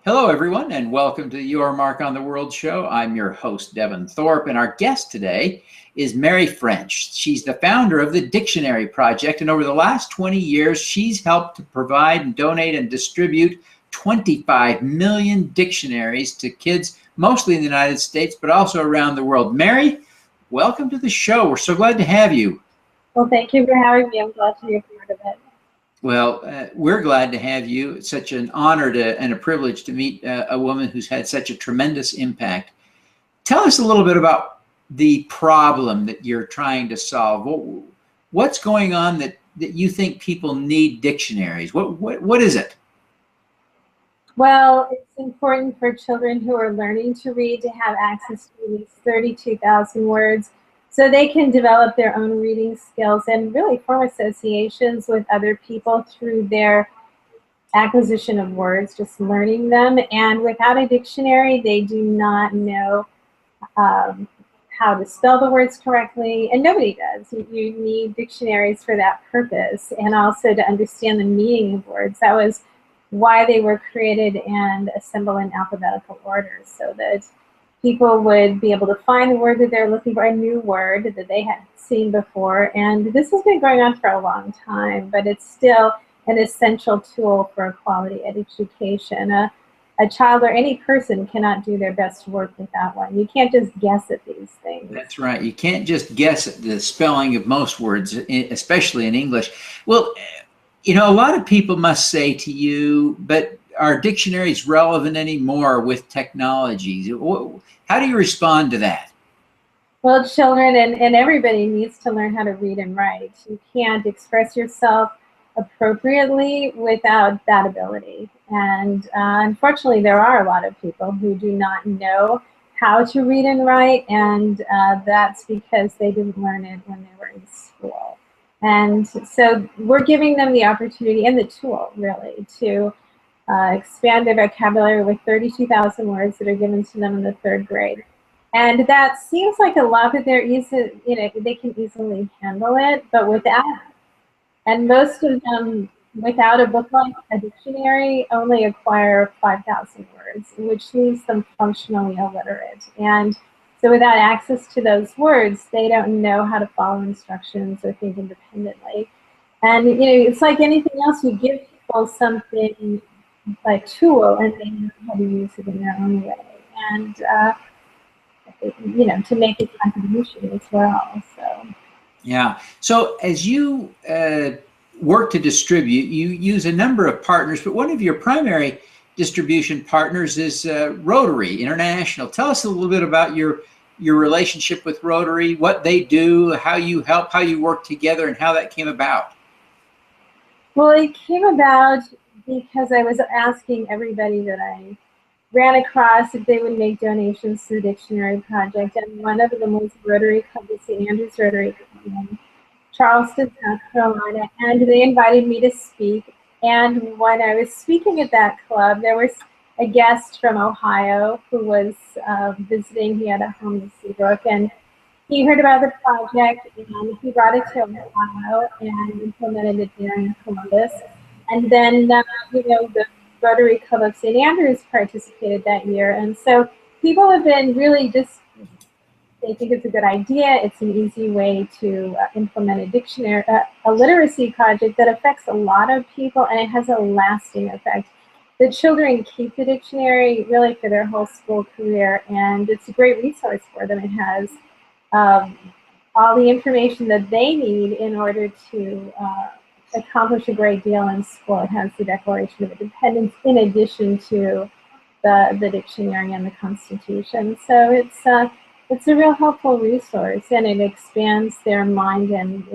Hello, everyone, and welcome to Your Mark on the World show. I'm your host, Devin Thorpe, and our guest today is Mary French. She's the founder of the Dictionary Project, and over the last 20 years, she's helped to provide and donate and distribute 25 million dictionaries to kids, mostly in the United States, but also around the world. Mary, welcome to the show. We're so glad to have you. Well, thank you for having me. I'm glad to be a part of it. Well, we're glad to have you. It's such an honor and a privilege to meet a woman who's had such a tremendous impact. Tell us a little bit about the problem that you're trying to solve. What's going on that you think people need dictionaries? What is it? Well, it's important for children who are learning to read to have access to these 32,000 words so they can develop their own reading skills and really form associations with other people through their acquisition of words, just learning them. And without a dictionary, they do not know how to spell the words correctly, and nobody does. You need dictionaries for that purpose, and also to understand the meaning of words. That was why they were created and assembled in alphabetical order, so that people would be able to find the word that they're looking for, a new word that they hadn't seen before. And this has been going on for a long time, but it's still an essential tool for a quality education. A child or any person cannot do their best work without one. You can't just guess at these things. That's right. You can't just guess at the spelling of most words, especially in English. Well, you know, a lot of people must say to you, but are dictionaries relevant anymore with technology? How do you respond to that? Well, children and everybody needs to learn how to read and write. You can't express yourself appropriately without that ability. And unfortunately, there are a lot of people who do not know how to read and write, and that's because they didn't learn it when they were in school. And so we're giving them the opportunity and the tool, really, to expand their vocabulary with 32,000 words that are given to them in the 3rd grade. And that seems like a lot, but they're easy, you know, they can easily handle it, but without, and most of them, without a book like a dictionary, only acquire 5,000 words, which leaves them functionally illiterate. And so without access to those words, they don't know how to follow instructions or think independently. And, you know, it's like anything else, you give people something, a tool, and they know how to use it in their own way. And, you know, to make a contribution as well. So. Yeah. So as you work to distribute, you use a number of partners, but one of your primary distribution partners is Rotary International. Tell us a little bit about your relationship with Rotary, what they do, how you help, how you work together, and how that came about. Well, it came about because I was asking everybody that I ran across if they would make donations to the Dictionary Project, and one of them was Rotary Club, the St. Andrews Rotary Club in Charleston, South Carolina, and they invited me to speak. And when I was speaking at that club, there was a guest from Ohio who was visiting. He had a home in Seabrook, and he heard about the project, and he brought it to Ohio and implemented it there in Columbus. And then, you know, the Rotary Club of St. Andrews participated that year. And so people have been really just, they think it's a good idea. It's an easy way to implement a dictionary, a literacy project that affects a lot of people, and it has a lasting effect. The children keep the dictionary really for their whole school career, and it's a great resource for them. It has all the information that they need in order to accomplish a great deal in school. It has the Declaration of Independence in addition to the dictionary and the Constitution. So it's a real helpful resource, and it expands their mind and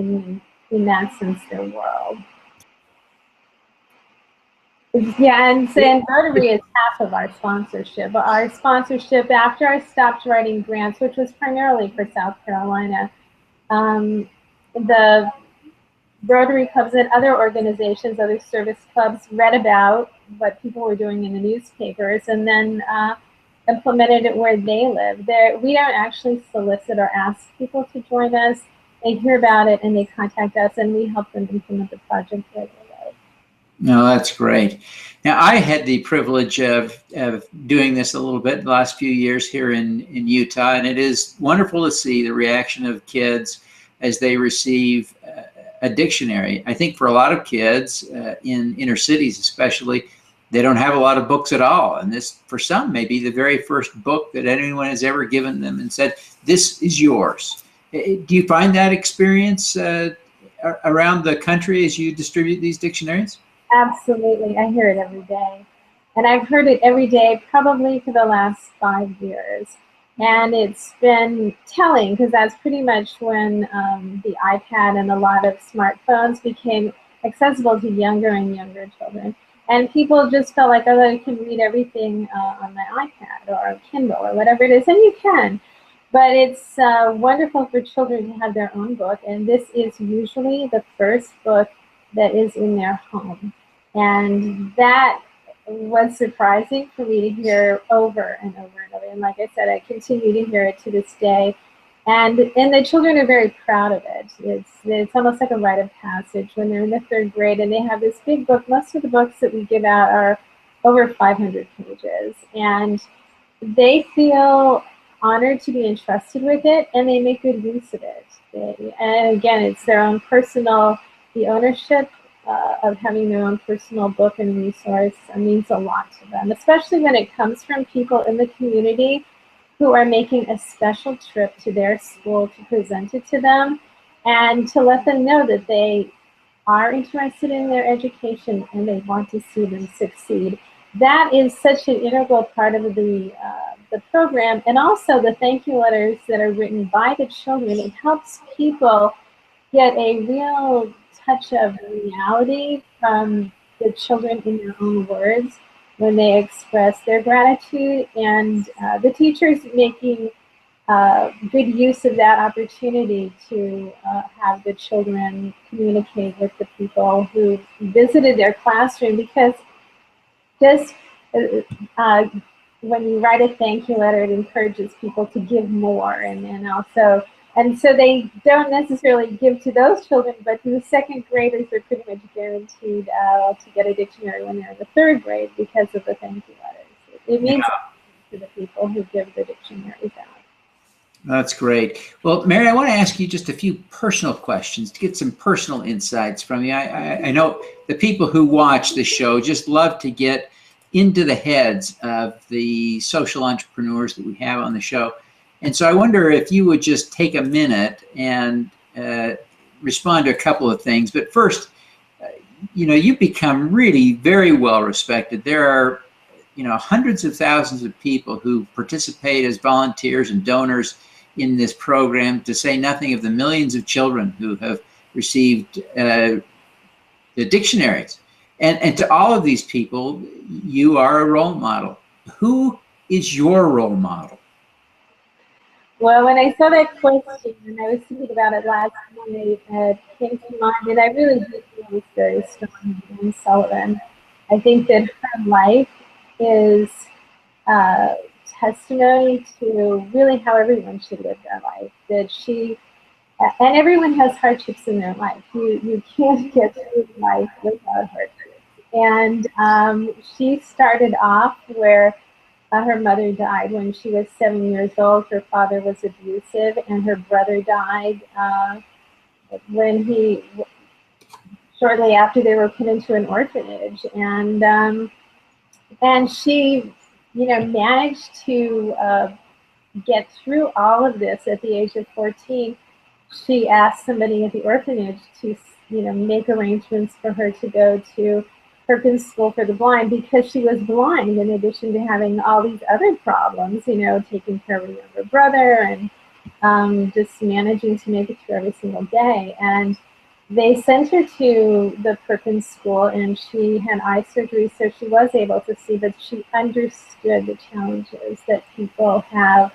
in that sense their world. Yeah, and Rotary is half of our sponsorship. Our sponsorship, after I stopped writing grants, which was primarily for South Carolina, the Rotary clubs and other organizations, other service clubs, read about what people were doing in the newspapers and then implemented it where they live. We don't actually solicit or ask people to join us. They hear about it and they contact us, and we help them implement the project where they live. No, that's great. Now, I had the privilege of doing this a little bit the last few years here in Utah, and it is wonderful to see the reaction of kids as they receive a dictionary. I think for a lot of kids in inner cities especially, they don't have a lot of books at all. And this, for some, may be the very first book that anyone has ever given them and said, this is yours. Do you find that experience around the country as you distribute these dictionaries? Absolutely. I hear it every day. And I've heard it every day probably for the last 5 years. And it's been telling because that's pretty much when the iPad and a lot of smartphones became accessible to younger and younger children. And people just felt like, oh, I can read everything on my iPad or Kindle or whatever it is. And you can. But it's wonderful for children to have their own book. And this is usually the first book that is in their home. And that was surprising for me to hear over and over and over. And like I said, I continue to hear it to this day. And the children are very proud of it. It's almost like a rite of passage when they're in the 3rd grade and they have this big book. Most of the books that we give out are over 500 pages. And they feel honored to be entrusted with it, and they make good use of it. And again, it's their own personal, the ownership of having their own personal book and resource means a lot to them, especially when it comes from people in the community who are making a special trip to their school to present it to them and to let them know that they are interested in their education and they want to see them succeed. That is such an integral part of the program, and also the thank you letters that are written by the children. It helps people get a real touch of reality from the children in their own words when they express their gratitude, and the teachers making good use of that opportunity to have the children communicate with the people who visited their classroom, because just when you write a thank you letter, it encourages people to give more, and so they don't necessarily give to those children, but to the 2nd graders, they're pretty much guaranteed to get a dictionary when they're in the 3rd grade because of the thank you letters. It means to the people who give the dictionaries out. That's great. Well, Mary, I want to ask you just a few personal questions to get some personal insights from you. I know the people who watch the show just love to get into the heads of the social entrepreneurs that we have on the show. And so I wonder if you would just take a minute and respond to a couple of things. But first, you've become really very well respected. There are, hundreds of thousands of people who participate as volunteers and donors in this program, to say nothing of the millions of children who have received the dictionaries. And to all of these people, you are a role model. Who is your role model? Well, when I saw that question, and I was thinking about it last night, it came to mind, and I really do feel it's very strong in Sullivan. I think that her life is testimony to really how everyone should live their life. That she, and everyone has hardships in their life. You can't get through life without hardships. And she started off where her mother died when she was 7 years old. Her father was abusive, and her brother died shortly after they were put into an orphanage. And she, managed to get through all of this. At the age of 14, she asked somebody at the orphanage to, make arrangements for her to go to Perkins School for the Blind, because she was blind in addition to having all these other problems, taking care of her younger brother and just managing to make it through every single day. And they sent her to the Perkins School, and she had eye surgery, so she was able to see, but she understood the challenges that people have,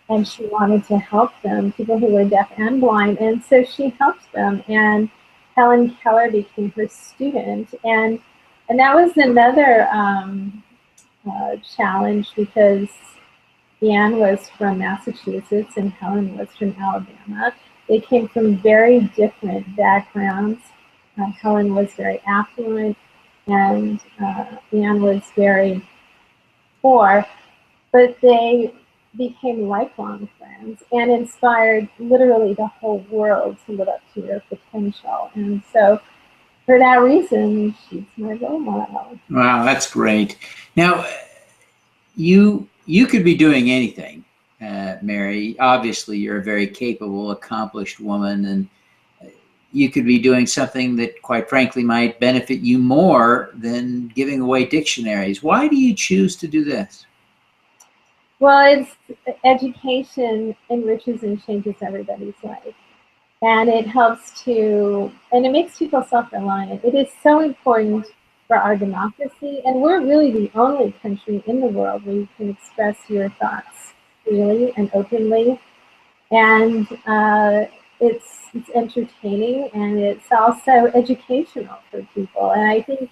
and she wanted to help them, people who were deaf and blind, and so she helped them. And Helen Keller became her student, and that was another challenge, because Anne was from Massachusetts and Helen was from Alabama. They came from very different backgrounds. Helen was very affluent, and Anne was very poor, but they became lifelong friends and inspired literally the whole world to live up to their potential. And so for that reason, she's my role model. Wow, that's great. Now, you could be doing anything, Mary. Obviously, you're a very capable, accomplished woman, and you could be doing something that, quite frankly, might benefit you more than giving away dictionaries. Why do you choose to do this? Well, education enriches and changes everybody's life. And it helps to, and it makes people self-reliant. It is so important for our democracy, and we're really the only country in the world where you can express your thoughts freely and openly. And it's entertaining, and it's also educational for people. And I think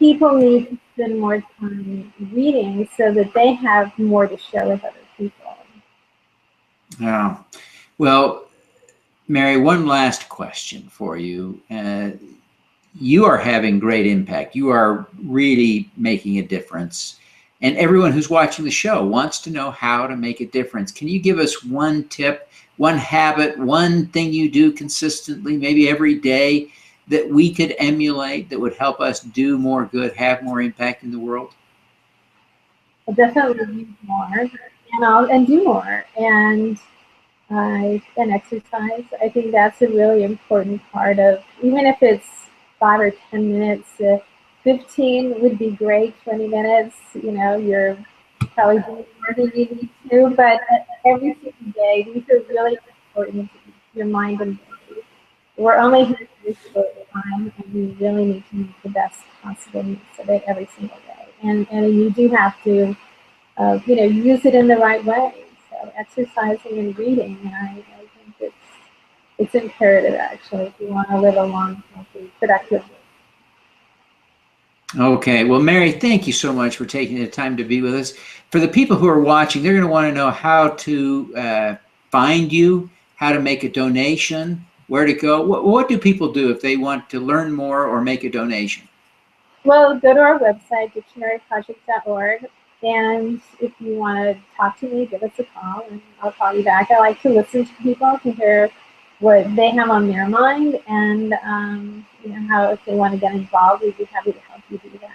people need to spend more time reading so that they have more to share with other people. Yeah. Well, Mary, one last question for you. You are having great impact. You are really making a difference. And everyone who's watching the show wants to know how to make a difference. Can you give us one tip, one habit, one thing you do consistently, maybe every day, that we could emulate that would help us do more good, have more impact in the world? I'll definitely read more and do more. And exercise. I think that's a really important part of, even if it's 5 or 10 minutes, 15 would be great, 20 minutes, you know, you're probably doing more than you need to, but every single day, these are really important to your mind and body. We're only here for this short time, and we really need to make the best possible use of it every single day. And you do have to, you know, use it in the right way. So exercising and reading, and I think it's imperative, actually, if you want to live a long, healthy, productive life. Okay. Well, Mary, thank you so much for taking the time to be with us. For the people who are watching, they're going to want to know how to find you, how to make a donation, where to go. What do people do if they want to learn more or make a donation? Well, go to our website, dictionaryproject.org. And if you want to talk to me, give us a call, and I'll call you back. I like to listen to people to hear what they have on their mind, and you know, how, if they want to get involved, we'd be happy to help you do that.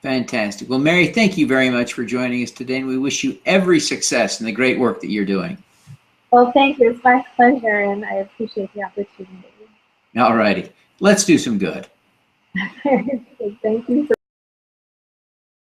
Fantastic. Well, Mary, thank you very much for joining us today, and we wish you every success in the great work that you're doing. Well, thank you. It's my pleasure, and I appreciate the opportunity. All righty. Let's do some good. Thank you.